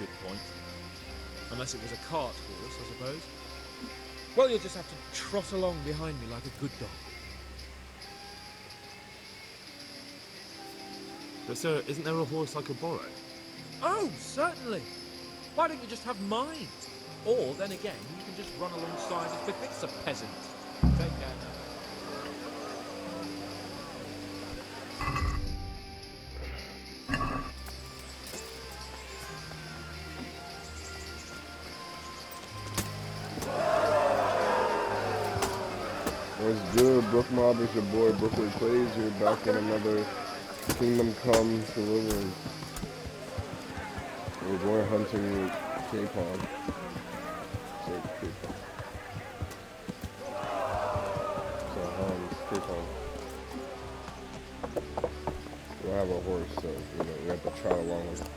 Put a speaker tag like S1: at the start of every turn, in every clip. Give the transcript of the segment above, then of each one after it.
S1: good point. Unless it was a cart horse, I suppose. Well, you'll just have to trot along behind me like a good dog.
S2: But sir, isn't there a horse I could borrow?
S1: Oh, certainly. Why don't you just have mine? Or, then again, you can just run alongside as befits a peasant. Take care now.
S3: What's good, Brook Mob? It's your boy BrokkBoiPlay's. You're back in another Kingdom Come Deliverance. We're going hunting with K-Pon. K-Pon. We don't have a horse, so we have to trot along with it.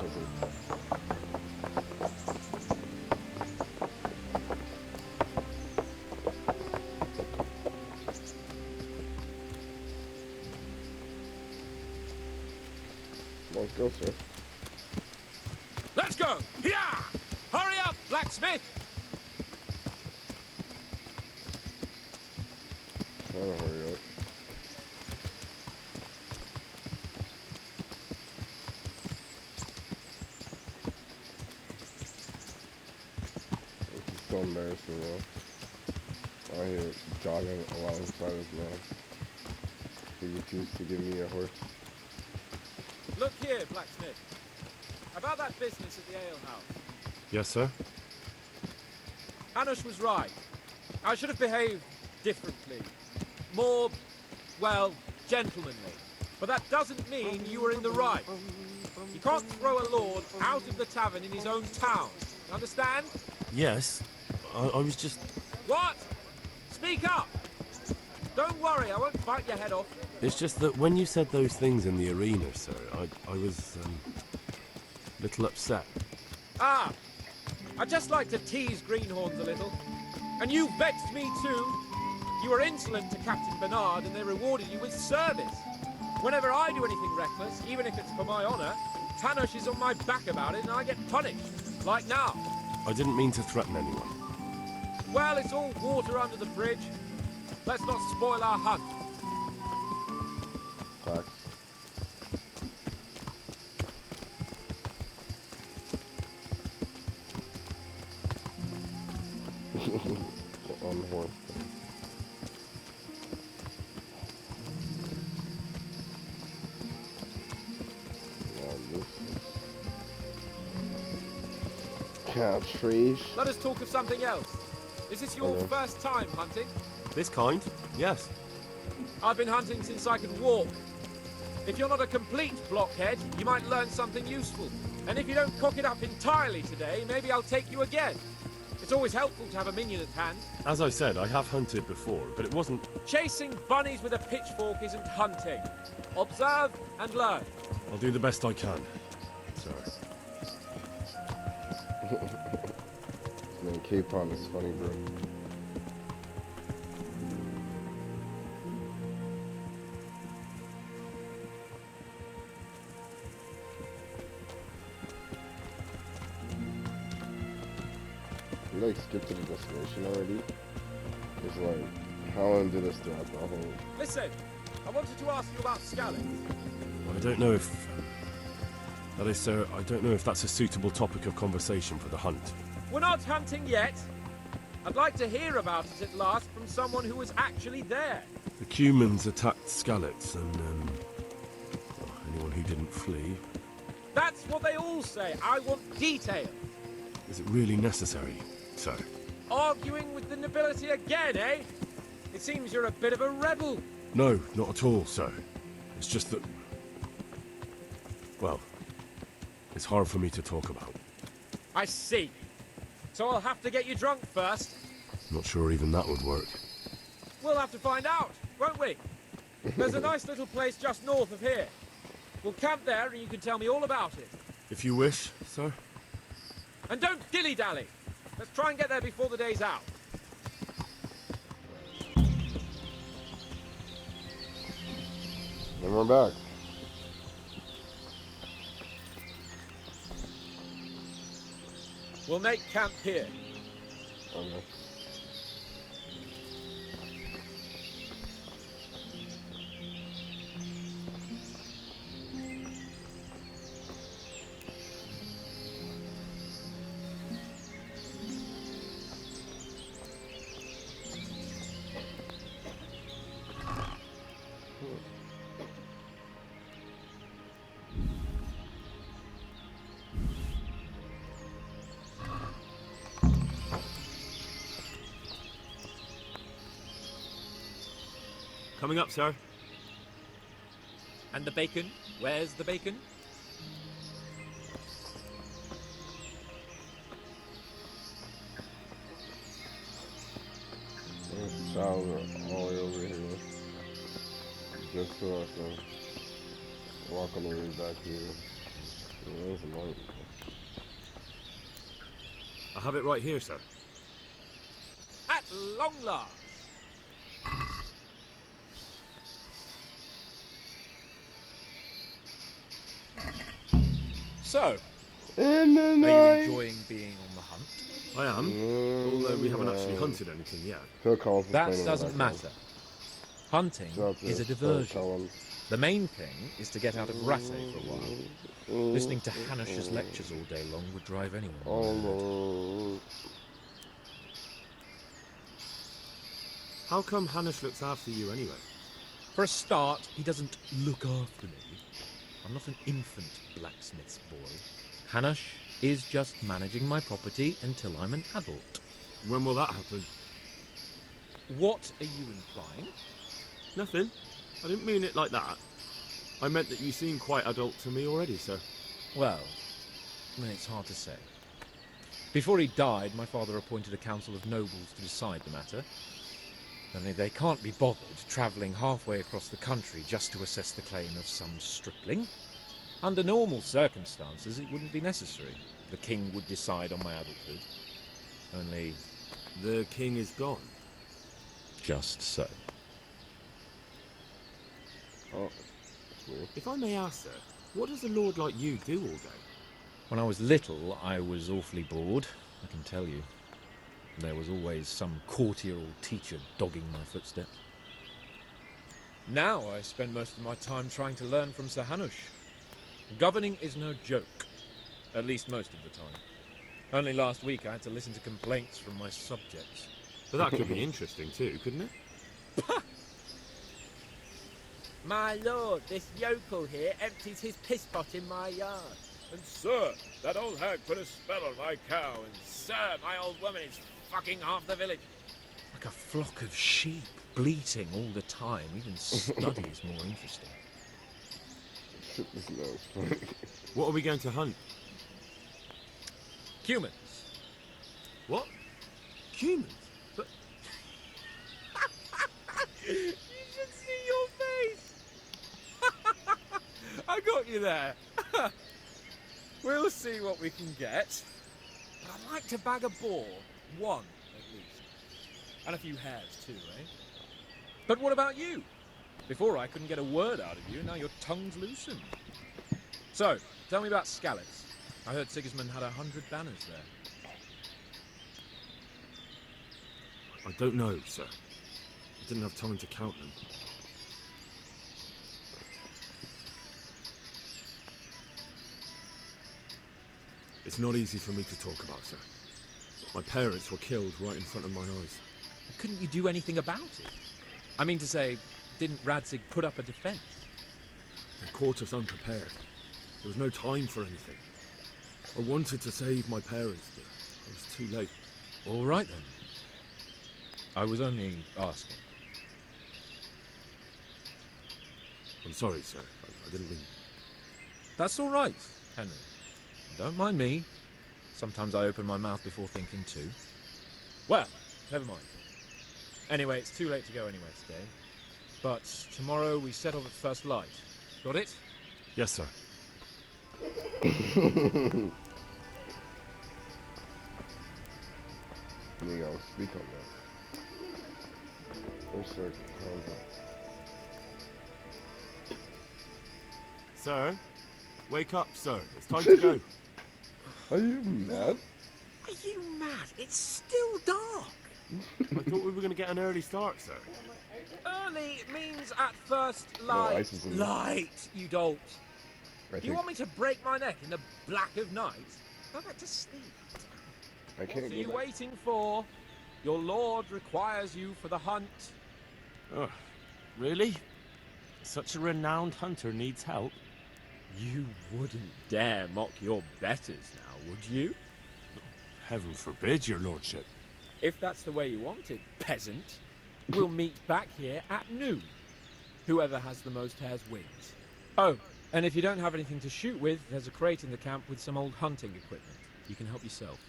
S3: Let's go, sir.
S1: Let's go! Yeah! Hurry up, blacksmith!
S3: I don't hurry up. This is so embarrassing, though. Out here jogging alongside this man. He refused to give me a horse.
S1: Look here, blacksmith. About that business at the alehouse.
S2: Yes, sir?
S1: Hanush was right. I should have behaved differently. More, well, gentlemanly. But that doesn't mean you were in the right. You can't throw a lord out of the tavern in his own town. Understand?
S2: Yes. I was just...
S1: What? Speak up! Don't worry, I won't bite your head off.
S2: It's just that when you said those things in the arena, sir, I was, a little upset.
S1: Ah! I just like to tease greenhorns a little. And you vexed me too. You were insolent to Captain Bernard and they rewarded you with service. Whenever I do anything reckless, even if it's for my honor, Hanush is on my back about it and I get punished. Like now.
S2: I didn't mean to threaten anyone.
S1: Well, it's all water under the bridge. Let's not spoil our hunt.
S3: Facts. On the horse. Catfish.
S1: Let us talk of something else. Is this your first time hunting?
S2: This kind? Yes.
S1: I've been hunting since I could walk. If you're not a complete blockhead, you might learn something useful. And if you don't cock it up entirely today, maybe I'll take you again. It's always helpful to have a minion at hand.
S2: As I said, I have hunted before, but it wasn't...
S1: Chasing bunnies with a pitchfork isn't hunting. Observe and learn.
S2: I'll do the best I can, sir.
S3: Man, K-Pon is funny, bro. We like skipped to the destination already. It's like, how long did this throughout the whole...
S1: Listen, I wanted to ask you about scallops.
S2: I don't know if... That is, sir, I don't know if that's a suitable topic of conversation for the hunt.
S1: We're not hunting yet. I'd like to hear about it at last from someone who was actually there.
S2: The Cumans attacked Skallets, and, well, anyone who didn't flee.
S1: That's what they all say. I want detail.
S2: Is it really necessary, sir?
S1: Arguing with the nobility again, eh? It seems you're a bit of a rebel.
S2: No, not at all, sir. It's just that... Well, it's hard for me to talk about.
S1: I see. So I'll have to get you drunk first.
S2: Not sure even that would work.
S1: We'll have to find out, won't we? There's a nice little place just north of here. We'll camp there and you can tell me all about it.
S2: If you wish, sir.
S1: And don't dilly-dally. Let's try and get there before the day's out.
S3: And we're back.
S1: We'll make camp here.
S3: Okay.
S2: Coming up, sir.
S1: And the bacon? Where's the bacon?
S3: There's shower all the way over here. Just so I can walk on the way back here. There's a light.
S2: I have it right here, sir.
S1: At long last! So,
S3: In the
S1: are you
S3: night.
S1: enjoying being on the hunt?
S2: I am, although we haven't actually hunted anything yet.
S3: That
S1: That doesn't matter. Hunting is a diversion. The main thing is to get out of Rasse for a while. Listening to Hanush's lectures all day long would drive anyone mad.
S2: How come Hanush looks after you anyway?
S1: For a start, he doesn't look after me. I'm not an infant blacksmith's boy. Hanush is just managing my property until I'm an adult.
S2: When will that happen?
S1: What are you implying?
S2: Nothing. I didn't mean it like that. I meant that you seem quite adult to me already, sir.
S1: Well, it's hard to say. Before he died, my father appointed a council of nobles to decide the matter. Only they can't be bothered travelling halfway across the country just to assess the claim of some stripling. Under normal circumstances, it wouldn't be necessary. The king would decide on my adulthood. Only...
S2: The king is gone.
S1: just so.
S3: Oh, that's weird.
S2: If I may ask, sir, what does a lord like you do all day?
S1: When I was little, I was awfully bored, I can tell you. There was always some courtier or teacher dogging my footsteps. Now I spend most of my time trying to learn from Sir Hanush. Governing is no joke, at least most of the time. Only last week I had to listen to complaints from my subjects.
S2: But that could be interesting too, couldn't it?
S4: My lord, this yokel here empties his piss pot in my yard.
S1: And sir, that old hag put a spell on my cow, and
S4: Sir, my old woman is fucking half the village.
S1: like a flock of sheep, bleating all the time. Even study is more interesting.
S3: No.
S2: What are we going to hunt?
S1: Humans.
S2: What? Humans? But
S4: You should see your face.
S1: I got you there. We'll see what we can get. But I'd like to bag a boar. One, at least. And a few hares, too, eh? But what about you? Before I couldn't get a word out of you, now your tongue's loosened. So, tell me about Skalitz. I heard Sigismund had 100 banners there.
S2: I don't know, sir. I didn't have time to count them. It's not easy for me to talk about, sir. My parents were killed right in front of my eyes.
S1: Couldn't you do anything about it? I mean to say, didn't Radzig put up a defense?
S2: They caught us unprepared. There was no time for anything. I wanted to save my parents, but it was too late.
S1: All right, then. I was only asking.
S2: I'm sorry, sir. I didn't mean...
S1: That's all right, Henry. Don't mind me. Sometimes I open my mouth before thinking too. Well, never mind. Anyway, it's too late to go anywhere today. But tomorrow we set off at first light. Got it?
S2: Yes, sir.
S3: You gotta speak on that. Where's Sir Conrad?
S2: Sir? Wake up, sir. It's time to go.
S3: Are you mad?
S1: you mad? It's still dark.
S5: I thought we were going to get an early start, sir.
S1: Early means at first
S3: No,
S1: light.
S3: ice is in there.
S1: Light, you dolt.
S3: I
S1: Do you want me to break my neck in the black of night? Go back to sleep.
S3: I can't
S1: What are
S3: go
S1: you
S3: back.
S1: waiting for? Your lord requires you for the hunt.
S5: Oh, really? Such a renowned hunter needs help?
S1: You wouldn't dare mock your betters now, would you?
S5: Heaven forbid, your lordship.
S1: If that's the way you want it, peasant, we'll meet back here at noon. Whoever has the most hairs wins. Oh, and if you don't have anything to shoot with, there's a crate in the camp with some old hunting equipment. You can help yourself.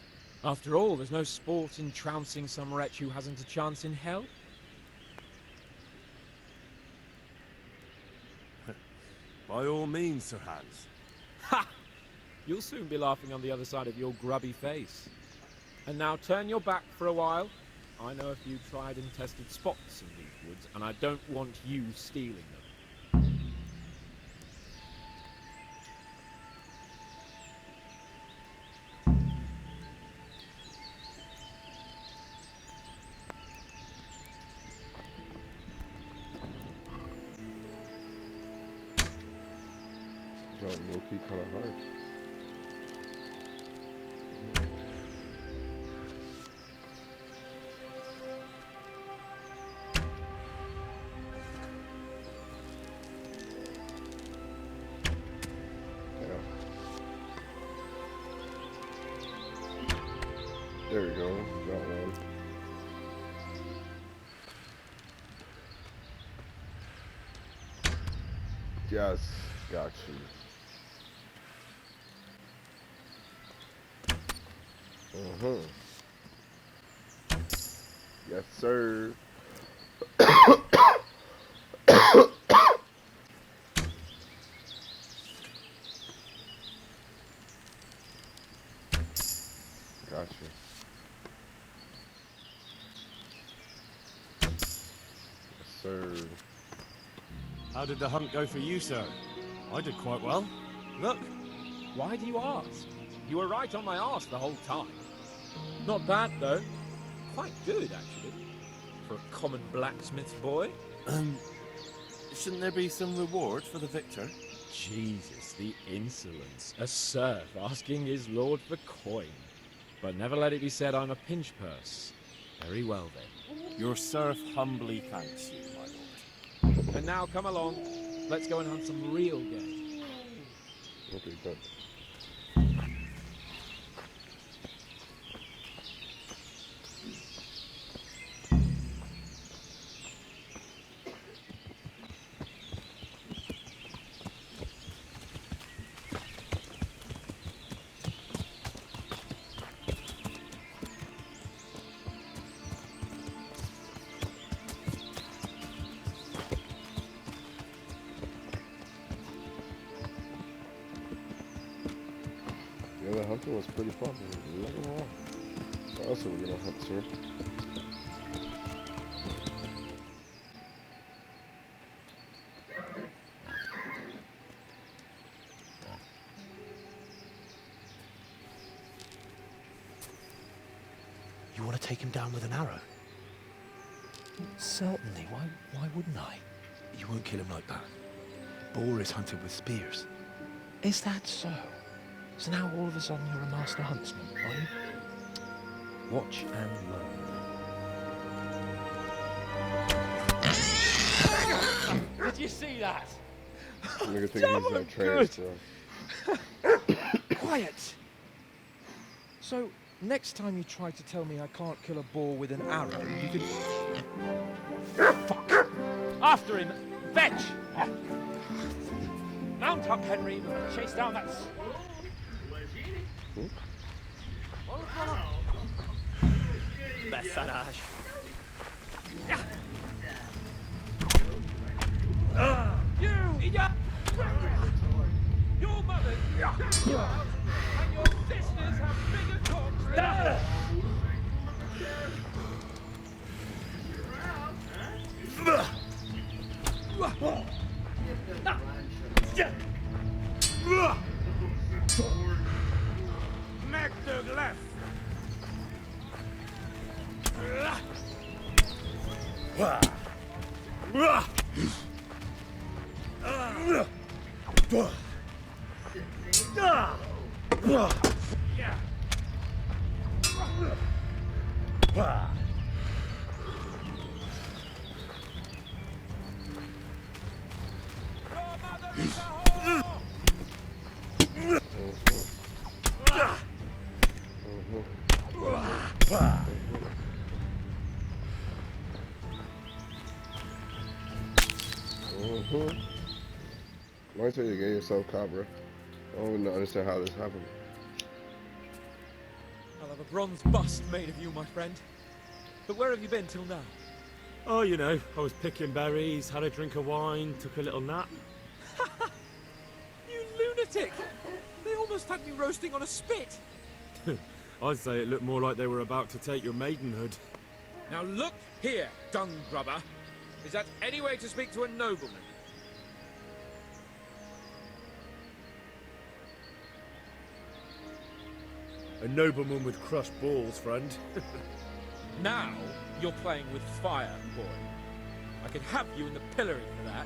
S1: After all, there's no sport in trouncing some wretch who hasn't a chance in hell.
S5: By all means, Sir Hans.
S1: Ha! You'll soon be laughing on the other side of your grubby face. And now turn your back for a while. I know a few tried and tested spots in these woods, and I don't want you stealing them.
S3: Jump low-key kind of hard. Yeah. There we go. Got one. Yes, got you. Yes, sir. Gotcha. Yes, sir.
S5: How did the hunt go for you, sir? I did quite well. Look.
S1: Why do you ask? You were right on my arse the whole time. Not bad, though. Quite good, actually. For a common blacksmith's boy.
S5: Shouldn't there be some reward for the victor?
S1: Jesus, the insolence. A serf asking his lord for coin. But never let it be said I'm a pinch purse. Very well, then.
S5: Your serf humbly thanks you, my lord.
S1: And now, come along. Let's go and hunt some real game.
S3: Okay, good. Yeah, the hunting was pretty fun. Not gonna lie. What else are we gonna hunt, sir?
S6: You want to take him down with an arrow? Certainly. Why wouldn't I? You won't kill him like that. Boar is hunted with spears. Is that so? So now all of a sudden you're a master huntsman, are you? Watch and learn. Did you see that?
S3: Nigga think he's like trash, bro.
S6: Quiet! So, next time you try to tell me I can't kill a boar with an arrow, you can... Fuck!
S1: After him! Fetch! Mount up, Henry. We're going to chase down that...
S4: Personnage.
S1: You! Your mother! And your sisters have bigger cocks than us! Meg de Glef!
S3: Why tell you to get yourself caught, bro? I don't even understand how this happened.
S1: I'll have a bronze bust made of you, my friend. But where have you been till now?
S2: Oh, you know, I was picking berries, had a drink of wine, took a little nap.
S1: You lunatic! They almost had me roasting on a spit.
S2: I'd say it looked more like they were about to take your maidenhood.
S1: Now look here, dung grubber. Is that any way to speak to a nobleman?
S2: A nobleman with crushed balls, friend.
S1: Now you're playing with fire, boy. I could have you in the pillory for that.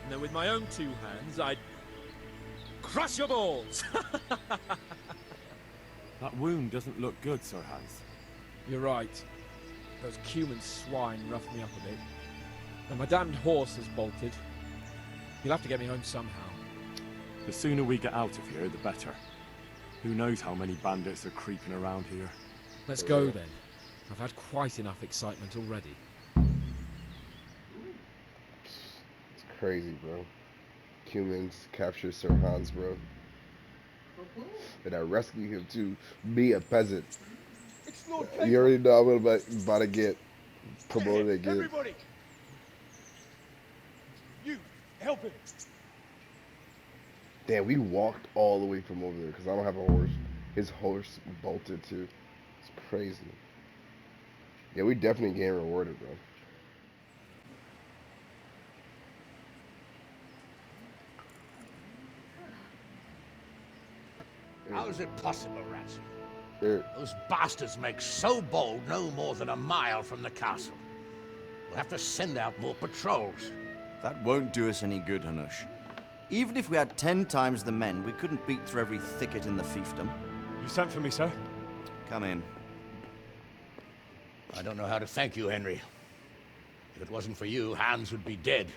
S1: And then with my own two hands, I'd crush your balls.
S5: That wound doesn't look good, Sir Hans.
S1: You're right. Those Cuman swine roughed me up a bit. And my damned horse has bolted. You'll have to get me home somehow.
S5: The sooner we get out of here, the better. Who knows how many bandits are creeping around here.
S1: Let's go then. I've had quite enough excitement already.
S3: It's crazy, bro. Humans capture Sir Hans, bro. And I rescue him to be a peasant. You already know I'm about to get promoted again.
S7: Everybody! You, help him!
S3: Damn, we walked all the way from over there because I don't have a horse. His horse bolted too. It's crazy. Yeah, we definitely getting rewarded, bro.
S7: How is it possible, Ransom?
S3: There.
S7: Those bastards make so bold no more than a mile from the castle. We'll have to send out more patrols.
S8: That won't do us any good, Hanush. Even if we had 10 times the men, we couldn't beat through every thicket in the fiefdom.
S5: You sent for me, sir?
S8: Come in.
S7: I don't know how to thank you, Henry. If it wasn't for you, Hans would be dead.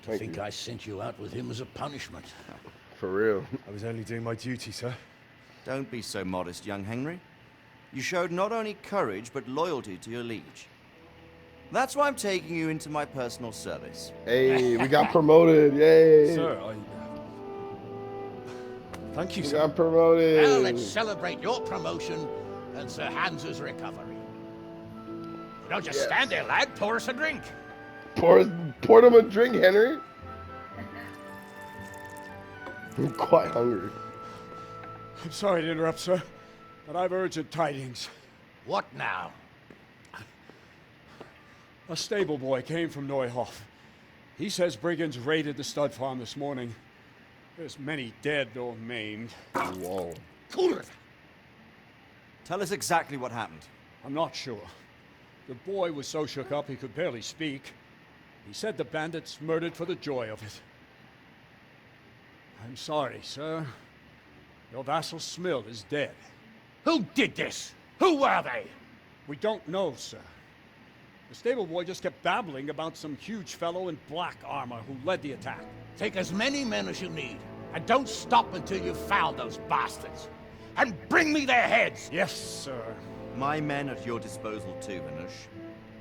S7: To think I sent you out with him as a punishment.
S3: For real.
S5: I was only doing my duty, sir.
S8: Don't be so modest, young Henry. You showed not only courage, but loyalty to your liege. That's why I'm taking you into my personal service.
S3: Hey, we got promoted. Yay.
S5: Sir, thank you,
S3: We
S5: sir.
S3: got promoted.
S7: Well, let's celebrate your promotion and Sir Hans's recovery. Don't just stand there, lad. Pour us a drink.
S3: Pour them a drink, Henry. I'm quite hungry.
S7: I'm sorry to interrupt, sir, but I've urgent tidings. What now?
S9: A stable boy came from Neuhof. He says brigands raided the stud farm this morning. There's many dead or maimed.
S3: Whoa.
S8: Tell us exactly what happened.
S9: I'm not sure. The boy was so shook up he could barely speak. He said the bandits murdered for the joy of it. I'm sorry, sir. Your vassal Smill is dead.
S7: Who did this? Who were they?
S9: We don't know, sir. The stable boy just kept babbling about some huge fellow in black armor who led the attack.
S7: Take as many men as you need, and don't stop until you've found those bastards. And bring me their heads!
S9: Yes, sir.
S8: My men at your disposal too, Hanush.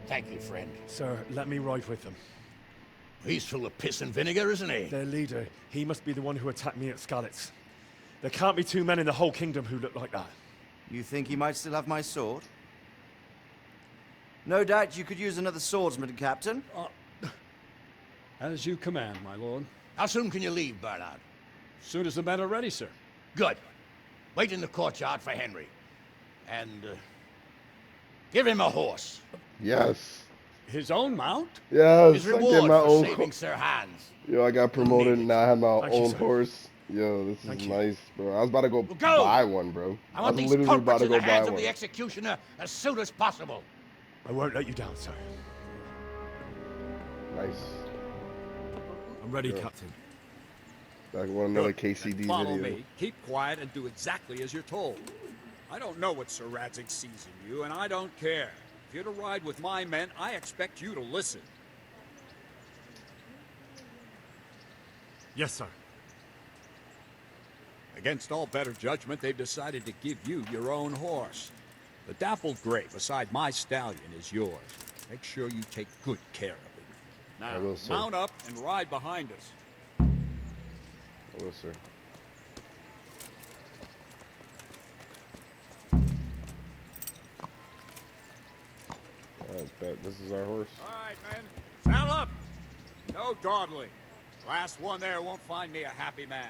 S7: Thank you, friend.
S5: Sir, let me ride with them.
S7: He's full of piss and vinegar, isn't he?
S5: Their leader, he must be the one who attacked me at Skalitz. There can't be 2 men in the whole kingdom who look like that.
S8: You think he might still have my sword? No doubt you could use another swordsman, Captain.
S9: As you command, my lord.
S7: How soon can you leave, Bernard?
S9: As soon as the men are ready, sir.
S7: Good. Wait in the courtyard for Henry. And, give him a horse.
S3: Yes.
S9: His own mount?
S3: Yes.
S7: His
S3: I get
S7: reward
S3: my
S7: for
S3: own.
S7: saving Sir Hans.
S3: Yo, I got promoted and now I have my
S5: Thank you,
S3: own
S5: sir.
S3: horse. Yo, this is nice, bro. I was about to go,
S7: Go!
S3: buy one, bro.
S7: I want these
S3: literally about
S7: culprits
S3: to
S7: in
S3: go
S7: the
S3: buy
S7: hands of
S3: one.
S7: the executioner as soon as possible.
S5: I won't let you down, sir.
S3: Nice.
S2: I'm ready,
S3: Sure.
S2: Captain.
S3: Like one another
S9: Good.
S3: KCD
S9: Then follow
S3: video.
S9: me. Keep quiet and do exactly as you're told. I don't know what Sir Radzig sees in you, and I don't care. If you're to ride with my men, I expect you to listen.
S5: Yes, sir.
S9: Against all better judgment, they've decided to give you your own horse. The dappled gray beside my stallion is yours. Make sure you take good care of it.
S3: I
S9: Now,
S3: will, sir.
S9: mount up and ride behind us.
S3: Oh, sir. Alright, bet. This is our horse.
S9: All right, men. Saddle up. No dawdling. Last one there won't find me a happy man.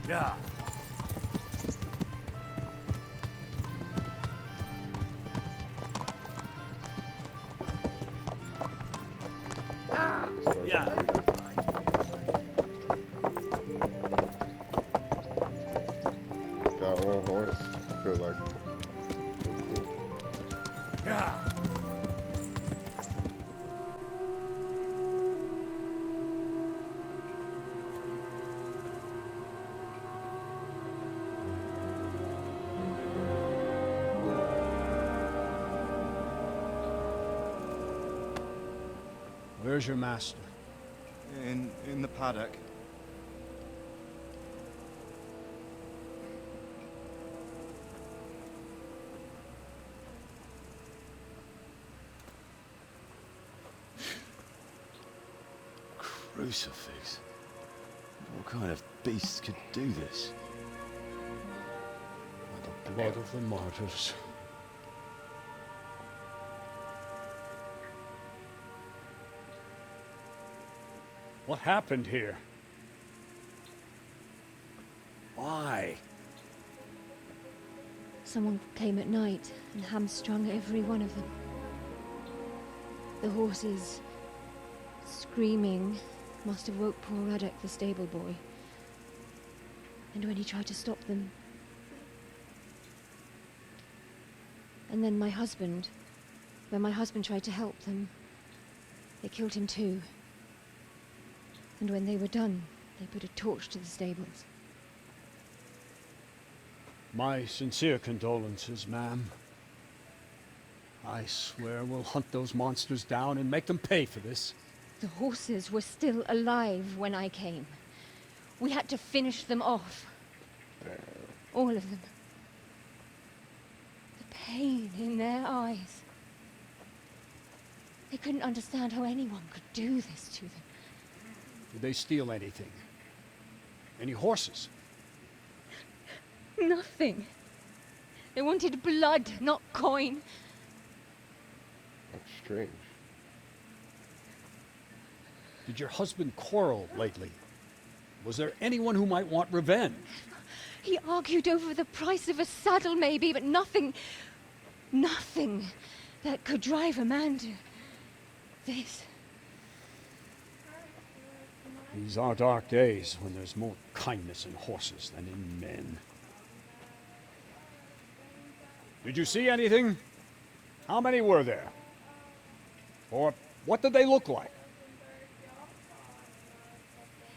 S5: Yeah. Yeah.
S3: Got one horse. I feel like.
S5: Yeah.
S9: Where's your master?
S8: In the paddock.
S6: Crucifix. What kind of beast could do this?
S9: By the blood of the martyrs. What happened here? Why?
S10: Someone came at night and hamstrung every one of them. The horses, screaming, must have woke poor Radek, the stable boy. And when he tried to stop them... And then my husband, when my husband tried to help them, they killed him too. And when they were done, they put a torch to the stables.
S9: My sincere condolences, ma'am. I swear we'll hunt those monsters down and make them pay for this.
S10: The horses were still alive when I came. We had to finish them off. All of them. The pain in their eyes. They couldn't understand how anyone could do this to them.
S9: Did they steal anything? Any horses?
S10: Nothing. They wanted blood, not coin.
S3: That's strange.
S9: Did your husband quarrel lately? Was there anyone who might want revenge?
S10: He argued over the price of a saddle, maybe, but nothing that could drive a man to this.
S9: These are dark days when there's more kindness in horses than in men. Did you see anything? How many were there? Or what did they look like?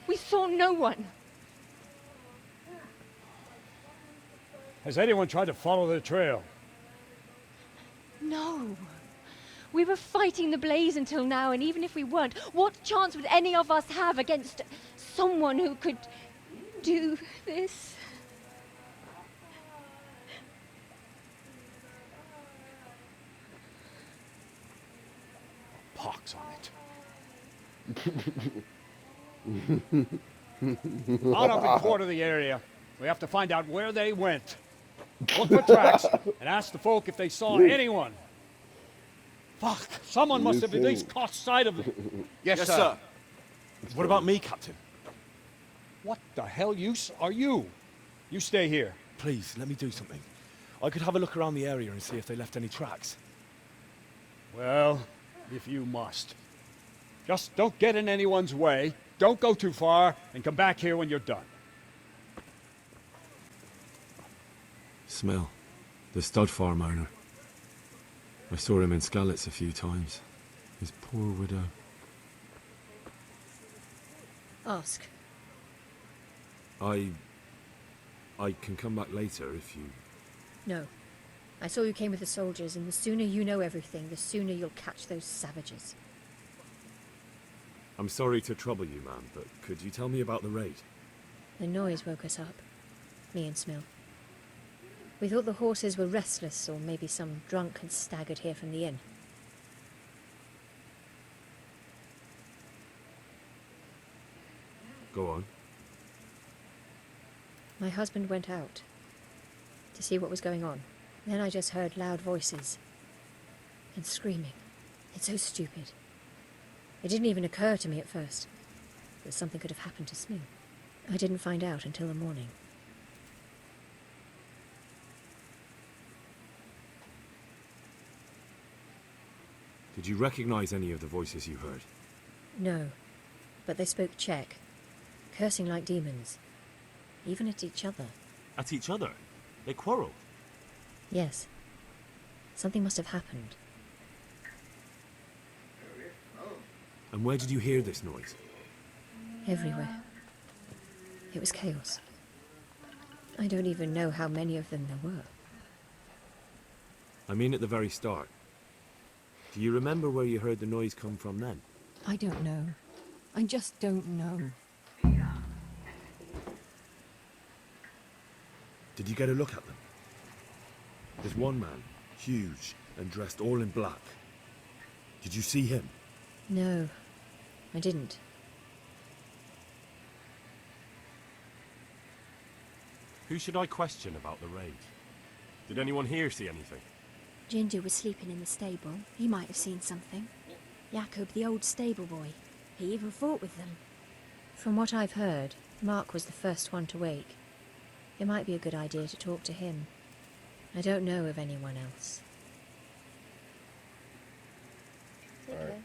S10: We saw no one.
S9: Has anyone tried to follow the trail?
S10: No. We were fighting the blaze until now, and even if we weren't, what chance would any of us have against someone who could do this?
S9: Pox on it. Out up and quarter the area. We have to find out where they went. Look for tracks and ask the folk if they saw anyone. Fuck, someone must have at least caught sight of them.
S8: Yes, sir.
S5: What about me, Captain?
S9: What the hell use are you? You stay here.
S5: Please, let me do something. I could have a look around the area and see if they left any tracks.
S9: Well, if you must. Just don't get in anyone's way, Don't go too far, and come back here when you're done.
S2: Smell. The stud farm owner. I saw him in Skalitz a few times. His poor widow.
S10: Ask.
S2: I can come back later if you...
S10: No. I saw you came with the soldiers, and the sooner you know everything, the sooner you'll catch those savages.
S2: I'm sorry to trouble you, ma'am, but could you tell me about the raid?
S10: The noise woke us up. Me and Smill. We thought the horses were restless, or maybe some drunk had staggered here from the inn.
S2: Go on.
S10: My husband went out to see what was going on. Then I just heard loud voices and screaming. It's so stupid. It didn't even occur to me at first that something could have happened to Smill. I didn't find out until the morning.
S2: Did you recognize any of the voices you heard?
S10: No, but they spoke Czech, cursing like demons, even at each other.
S5: At each other? They quarreled?
S10: Yes. Something must have happened.
S2: And where did you hear this noise?
S10: Everywhere. It was chaos. I don't even know how many of them there were.
S2: I mean at the very start. Do you remember where you heard the noise come from then?
S11: I don't know. I just don't know.
S2: Did you get a look at them? There's one man, huge and dressed all in black. Did you see him?
S10: No, I didn't.
S5: Who should I question about the raid? Did anyone here see anything?
S12: Ginger was sleeping in the stable. He might have seen something. Jakob, the old stable boy. He even fought with them.
S10: From what I've heard, Mark was the first one to wake. It might be a good idea to talk to him. I don't know of anyone else.
S3: Alright.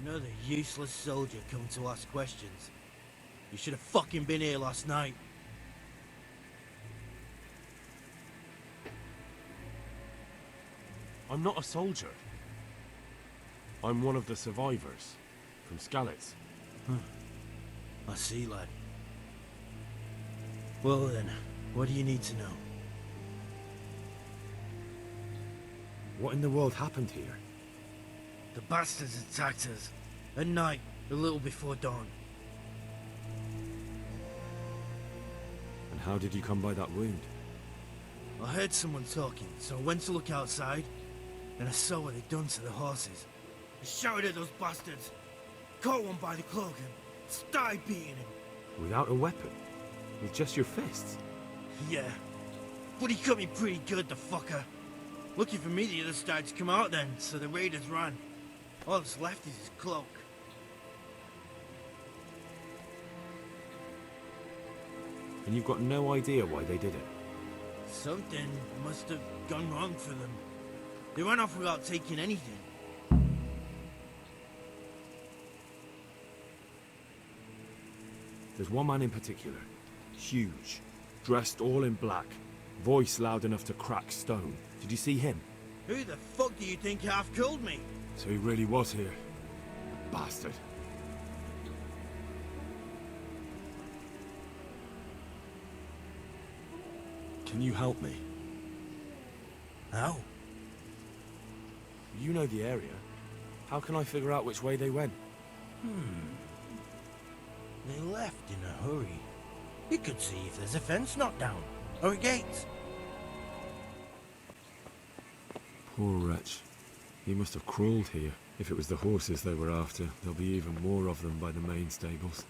S13: Another useless soldier come to ask questions. You should have fucking been here last night.
S5: I'm not a soldier. I'm one of the survivors from Skalitz.
S13: I see, lad. Well then, what do you need to know?
S2: What in the world happened here?
S13: The bastards attacked us. At night, a little before dawn.
S2: And how did you come by that wound?
S13: I heard someone talking, so I went to look outside, and I saw what they'd done to the horses. I shouted at those bastards, caught one by the cloak, and started beating him.
S2: Without a weapon? With just your fists?
S13: Yeah, but he cut me pretty good, the fucker. Lucky for me, the other started to come out then, so the raiders ran. All that's left is his cloak.
S2: And you've got no idea why they did it?
S13: Something must have gone wrong for them. They ran off without taking anything.
S2: There's one man in particular. Huge. Dressed all in black. Voice loud enough to crack stone. Did you see him?
S13: Who the fuck do you think half killed me?
S2: So he really was here. Bastard. Can you help me?
S13: How?
S2: You know the area. How can I figure out which way they went?
S13: They left in a hurry. You could see if there's a fence knocked down, or a gate.
S2: Poor wretch. He must have crawled here. If it was the horses they were after, there'll be even more of them by the main stables.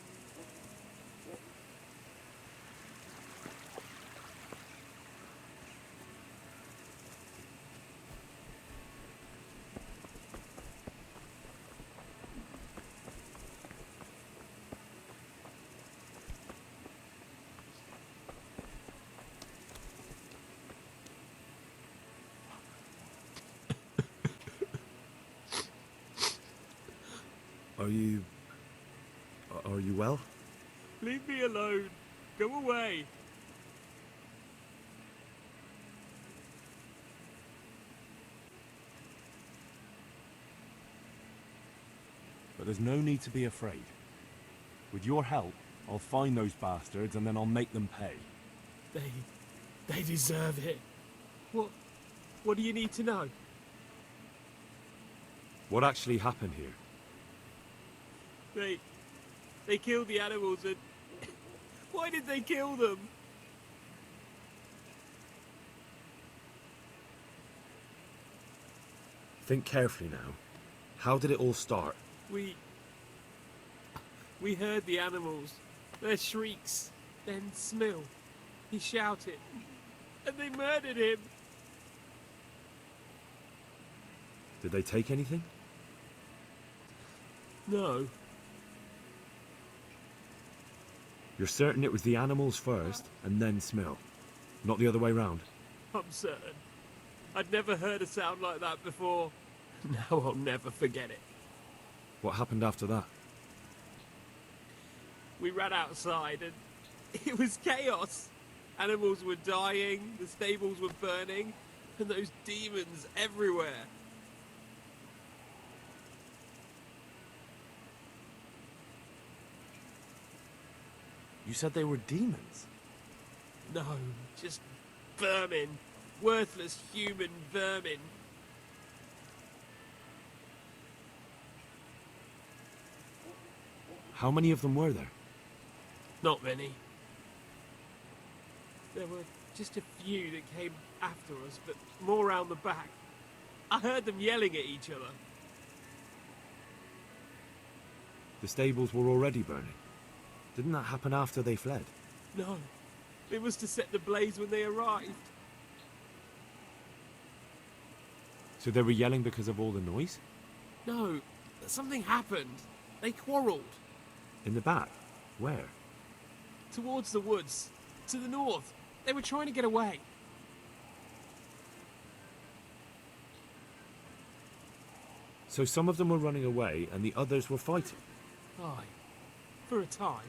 S2: Are you Are you well?
S1: Leave me alone. Go away.
S5: But there's no need to be afraid. With your help, I'll find those bastards and then I'll make them pay.
S1: They deserve it. What do you need to know?
S2: What actually happened here?
S1: They killed the animals and... Why did they kill them?
S2: Think carefully now. How did it all start?
S1: We heard the animals, their shrieks, then Smill. He shouted, and they murdered him.
S2: Did they take anything?
S1: No.
S2: You're certain it was the animals first, and then Smill? Not the other way round?
S1: I'm certain. I'd never heard a sound like that before. Now I'll never forget it.
S2: What happened after that?
S1: We ran outside and it was chaos. Animals were dying, the stables were burning, and those demons everywhere.
S5: You said they were demons?
S1: No, just vermin. Worthless human vermin.
S2: How many of them were there?
S1: Not many. There were just a few that came after us, but more round the back. I heard them yelling at each other.
S2: The stables were already burning. Didn't that happen after they fled?
S1: No, it was to set the blaze when they arrived.
S2: So they were yelling because of all the noise?
S1: No, something happened. They quarrelled.
S2: In the back? Where?
S1: Towards the woods. To the north. They were trying to get away.
S2: So some of them were running away and the others were fighting?
S1: Aye. For a time.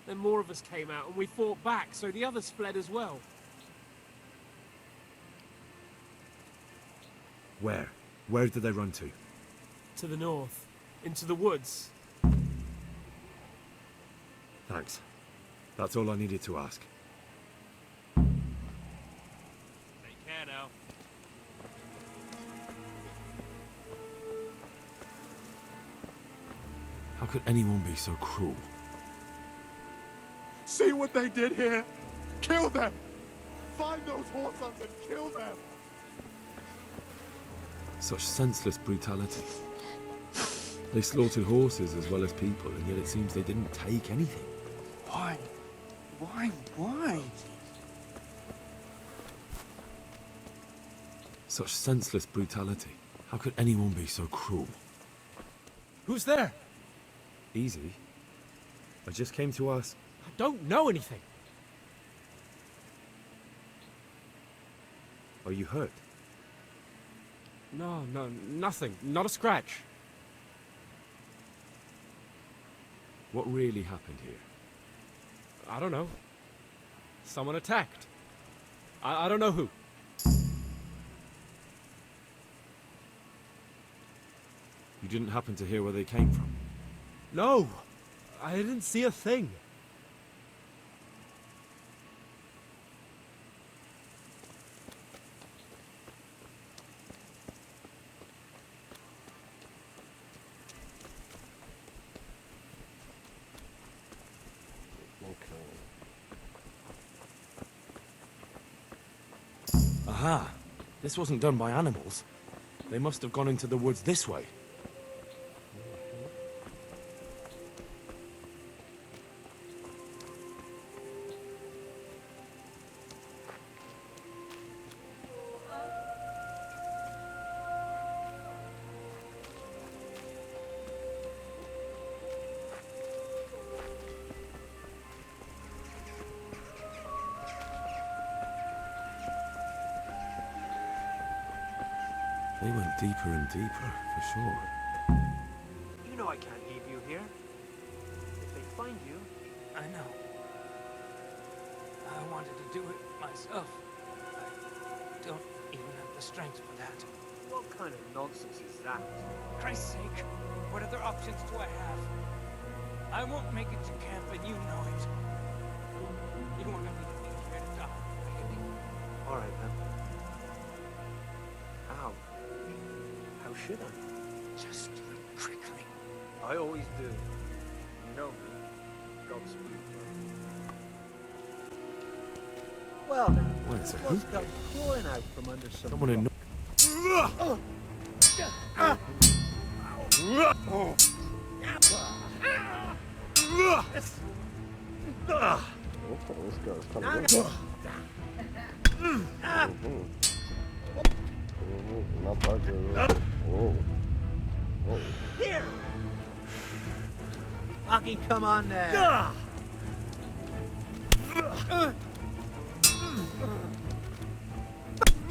S1: Then more of us came out and we fought back, so the others fled as well.
S2: Where? Where did they run to?
S1: To the north. Into the woods.
S2: Thanks. That's all I needed to ask.
S1: Take care now.
S2: How could anyone be so cruel?
S14: See what they did here? Kill them! Find those horse hunters and kill them!
S2: Such senseless brutality. They slaughtered horses as well as people, and yet it seems they didn't take anything.
S14: Why? Why?
S2: Such senseless brutality. How could anyone be so cruel?
S1: Who's there?
S2: Easy. I just came to ask.
S1: I don't know anything.
S2: Are you hurt?
S1: No, nothing. Not a scratch.
S2: What really happened here?
S1: I don't know. Someone attacked. I don't know who.
S2: You didn't happen to hear where they came from?
S1: No, I didn't see a thing.
S5: Aha! This wasn't done by animals. They must have gone into the woods this way.
S2: They went deeper and deeper, for sure.
S1: You know I can't leave you here. If they
S15: find you. I know. I wanted to do it myself. I don't even have the strength for that.
S1: What kind of nonsense is that?
S15: For Christ's sake, what other options do I have? I won't make it to camp, and you know it. You want me to be here to die, really?
S1: All right, then. How? How should I?
S15: Just do it quickly.
S1: I always do. You know me. Godspeed. Well then,
S2: Wait a second.
S1: what's come crawling out from under some
S2: Someone in.
S3: This guy's kind of good. Not that good. Whoa. Whoa.
S4: Here! Fucking come on now.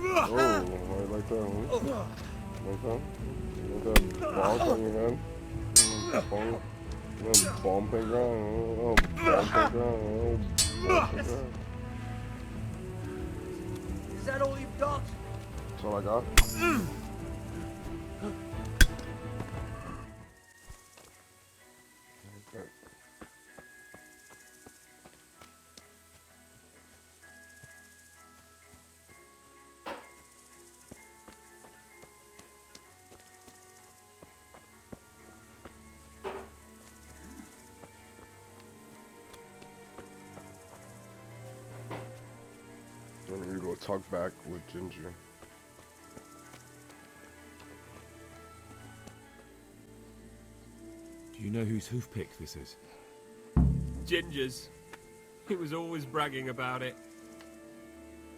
S3: Oh, I like that one. Like that? Like that ball on your head? Bomb. Bomb playground. Oh, bomb playground. Oh, bomb playground.
S4: Is that all you've got?
S3: That's all I got. I'm gonna go talk back with Ginger.
S2: Do you know whose hoofpick this is?
S1: Ginger's. He was always bragging about it.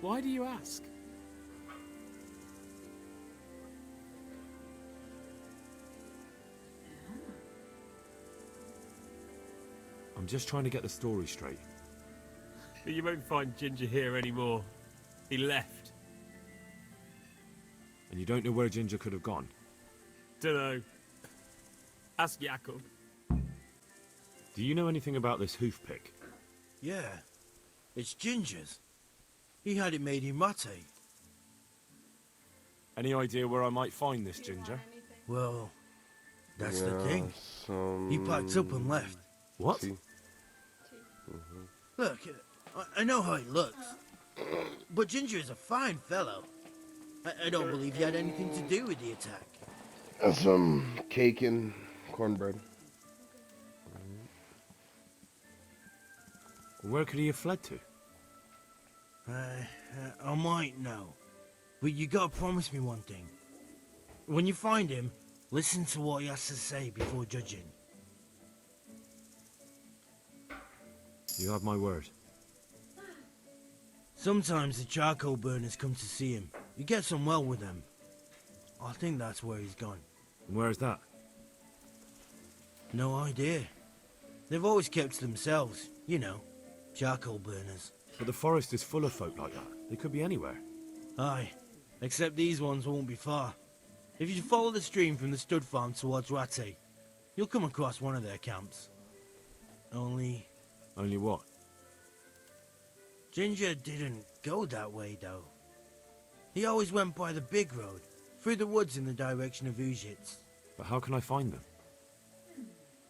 S1: Why do you ask?
S2: I'm just trying to get the story straight.
S1: But you won't find Ginger here anymore. He left.
S2: And you don't know where Ginger could have gone?
S1: Dunno. Ask Jakob.
S2: Do you know anything about this hoofpick?
S13: Yeah, it's Ginger's. He had it made in Mate.
S2: Any idea where I might find this Ginger?
S13: Well, that's the thing. He packed up and left.
S2: What?
S13: Look, I know how he looks, but Ginger is a fine fellow. I don't believe he had anything to do with the attack.
S3: And some cake and cornbread.
S2: Where could he have fled to?
S13: I might know, but you gotta promise me one thing. When you find him, listen to what he has to say before judging.
S2: You have my word.
S13: Sometimes the charcoal burners come to see him. He gets on well with them. I think that's where he's gone.
S2: And where's that?
S13: No idea. They've always kept to themselves, you know, charcoal burners.
S2: But the forest is full of folk like that. They could be anywhere.
S13: Aye, except these ones won't be far. If you follow the stream from the stud farm towards Rate, you'll come across one of their camps. Only
S2: what?
S13: Ginger didn't go that way, though. He always went by the big road, through the woods in the direction of Uzhitz.
S2: But how can I find them?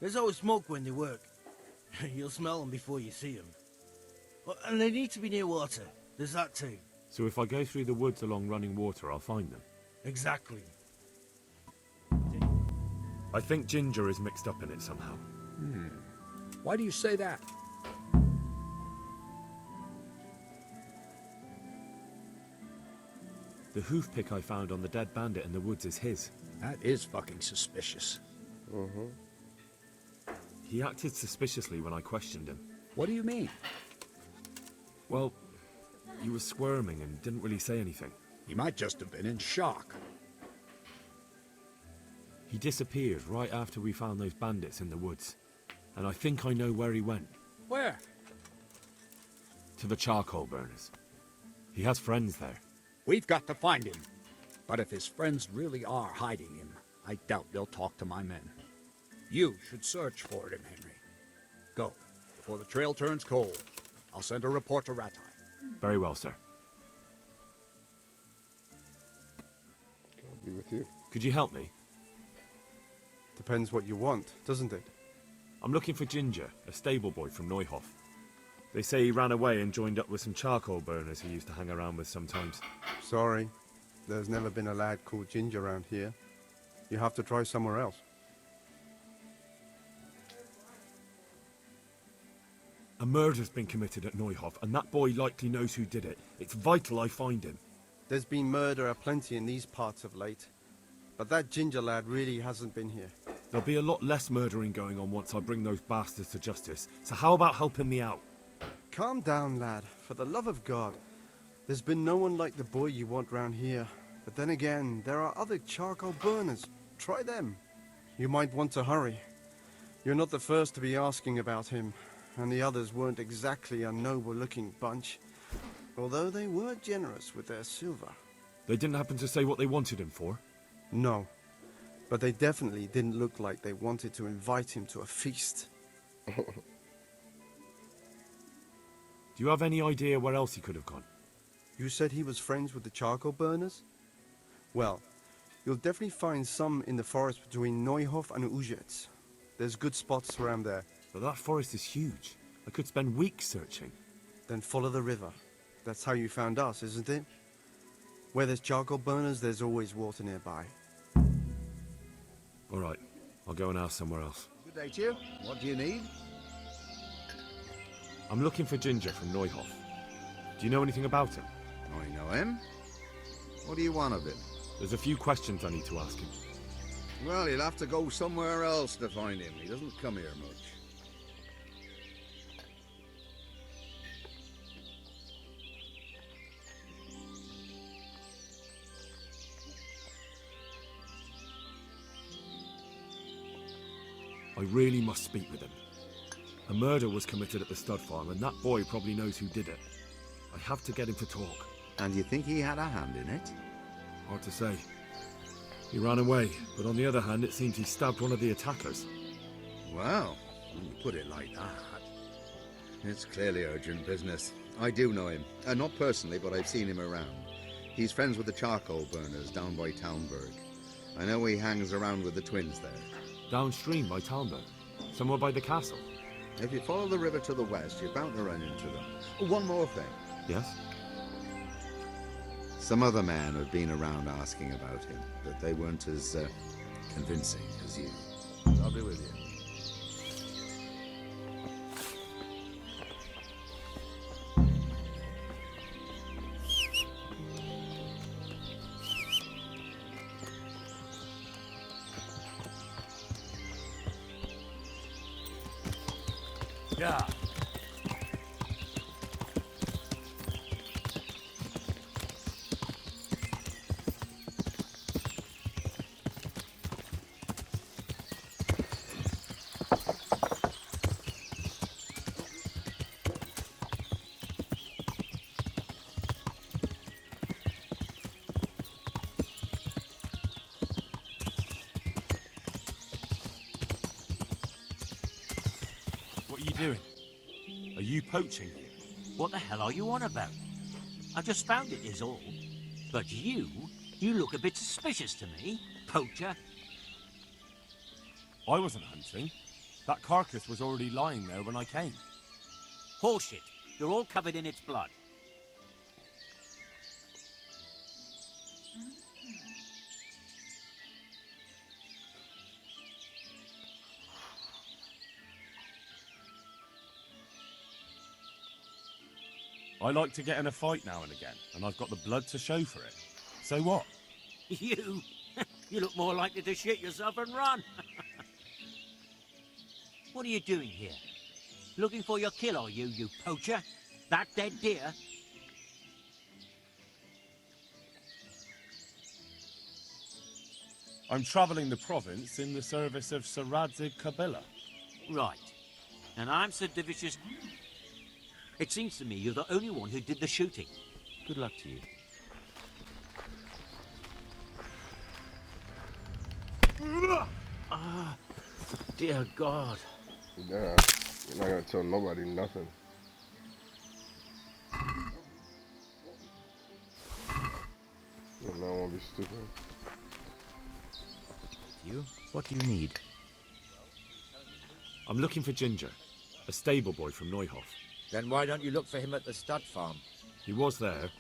S13: There's always smoke when they work. You'll smell them before you see them. Well, and they need to be near water. There's that too.
S2: So if I go through the woods along running water, I'll find them?
S13: Exactly.
S2: I think Ginger is mixed up in it somehow.
S9: Why do you say that?
S2: The hoofpick I found on the dead bandit in the woods is his.
S9: That is fucking suspicious.
S2: He acted suspiciously when I questioned him.
S9: What do you mean?
S2: Well, he was squirming and didn't really say anything.
S9: He might just have been in shock.
S2: He disappeared right after we found those bandits in the woods. And I think I know where he went.
S9: Where?
S2: To the charcoal burners. He has friends there.
S9: We've got to find him. But if his friends really are hiding him, I doubt they'll talk to my men. You should search for him, Henry. Go, before the trail turns cold. I'll send a report to Rattay.
S5: Very well, sir.
S3: I'll be with you.
S5: Could you help me?
S16: Depends what you want, doesn't it?
S5: I'm looking for Ginger, a stable boy from Neuhof. They say he ran away and joined up with some charcoal burners he used to hang around with sometimes.
S16: Sorry, there's never been a lad called Ginger around here. You have to try somewhere else.
S5: A murder's been committed at Neuhof, and that boy likely knows who did it. It's vital I find him.
S16: There's been murder aplenty in these parts of late, but that Ginger lad really hasn't been here.
S5: There'll be a lot less murdering going on once I bring those bastards to justice, so how about helping me out?
S16: Calm down, lad. For the love of God. There's been no one like the boy you want round here. But then again, there are other charcoal burners. Try them. You might want to hurry. You're not the first to be asking about him, and the others weren't exactly a noble-looking bunch, although they were generous with their silver.
S5: They didn't happen to say what they wanted him for?
S16: No, but they definitely didn't look like they wanted to invite him to a feast.
S5: Do you have any idea where else he could have gone?
S16: You said he was friends with the charcoal burners? Well, you'll definitely find some in the forest between Neuhof and Uzets. There's good spots around there.
S5: But that forest is huge. I could spend weeks searching.
S16: Then follow the river. That's how you found us, isn't it? Where there's charcoal burners, there's always water nearby.
S5: All right, I'll go and ask somewhere else.
S7: Good day to you. What do you need?
S5: I'm looking for Ginger from Neuhof. Do you know anything about him?
S7: I know him. What do you want of him?
S5: There's a few questions I need to ask him.
S7: Well, you'll have to go somewhere else to find him. He doesn't come here much.
S5: I really must speak with him. A murder was committed at the stud farm, and that boy probably knows who did it. I have to get him to talk.
S7: And you think he had a hand in it?
S5: Hard to say. He ran away, but on the other hand, it seems he stabbed one of the attackers.
S7: Well, when you put it like that, it's clearly urgent business. I do know him. Not personally, but I've seen him around. He's friends with the charcoal burners down by Townburg. I know he hangs around with the twins there.
S5: Downstream by Townburg? Somewhere by the castle?
S7: If you follow the river to the west, you're bound to run into them. One more thing.
S5: Yes?
S7: Some other men have been around asking about him, but they weren't as convincing as you. I'll be with you.
S15: Yeah.
S5: What are you doing? Are you poaching?
S17: What the hell are you on about? I just found it is all. But you look a bit suspicious to me, poacher.
S5: I wasn't hunting. That carcass was already lying there when I came.
S17: Horseshit. You're all covered in its blood.
S5: I like to get in a fight now and again, and I've got the blood to show for it. So what?
S17: You look more likely to shit yourself and run. What are you doing here? Looking for your kill, are you poacher? That dead deer?
S5: I'm travelling the province in the service of Sir Radzig Kabila.
S17: Right. And I'm Sir Divicious. It seems to me you're the only one who did the shooting. Good luck to you.
S4: Ah, dear God.
S3: Nah, I'm not gonna tell nobody nothing. No, I won't be stupid.
S18: You? What do you need?
S5: I'm looking for Ginger, a stable boy from Neuhof.
S18: Then why don't you look for him at the stud farm?
S5: He was there,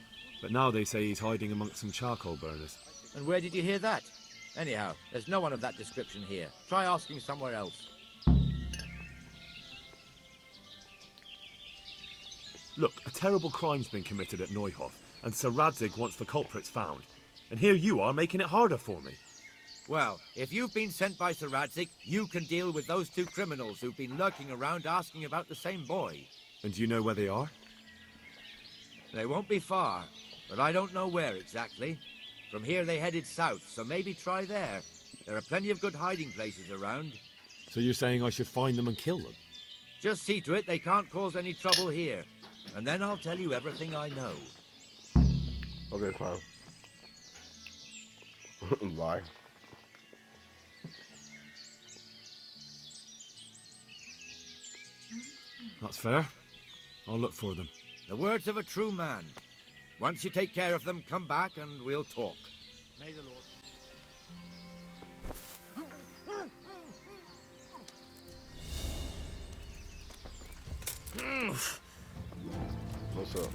S5: but now they say he's hiding amongst some charcoal burners.
S18: And where did you hear that? Anyhow, there's no one of that description here. Try asking somewhere else.
S5: Look, a terrible crime's been committed at Neuhof, and Sir Radzig wants the culprits found. And here you are making it harder for me.
S18: Well, if you've been sent by Sir Radzig, you can deal with those two criminals who've been lurking around asking about the same boy.
S5: And do you know where they are?
S18: They won't be far, but I don't know where exactly. From here they headed south, so maybe try there. There are plenty of good hiding places around.
S5: So you're saying I should find them and kill them?
S18: Just see to it they can't cause any trouble here. And then I'll tell you everything I know.
S3: Okay, fine. Lie.
S5: That's fair. I'll look for them.
S18: The words of a true man. Once you take care of them, come back and we'll talk.
S15: May the Lord.
S3: What's up?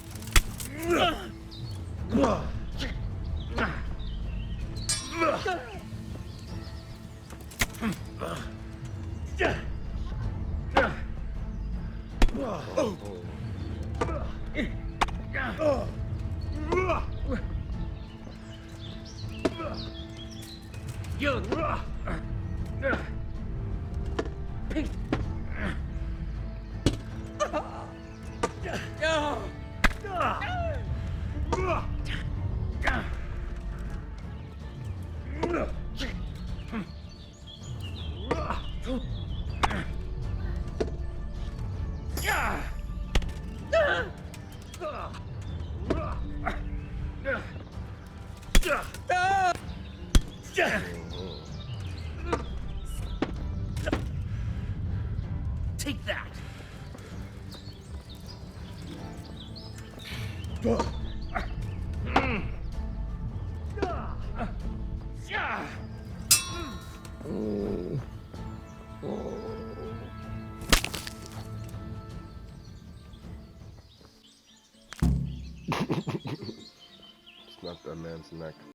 S15: Take that.
S3: Snap that man's neck.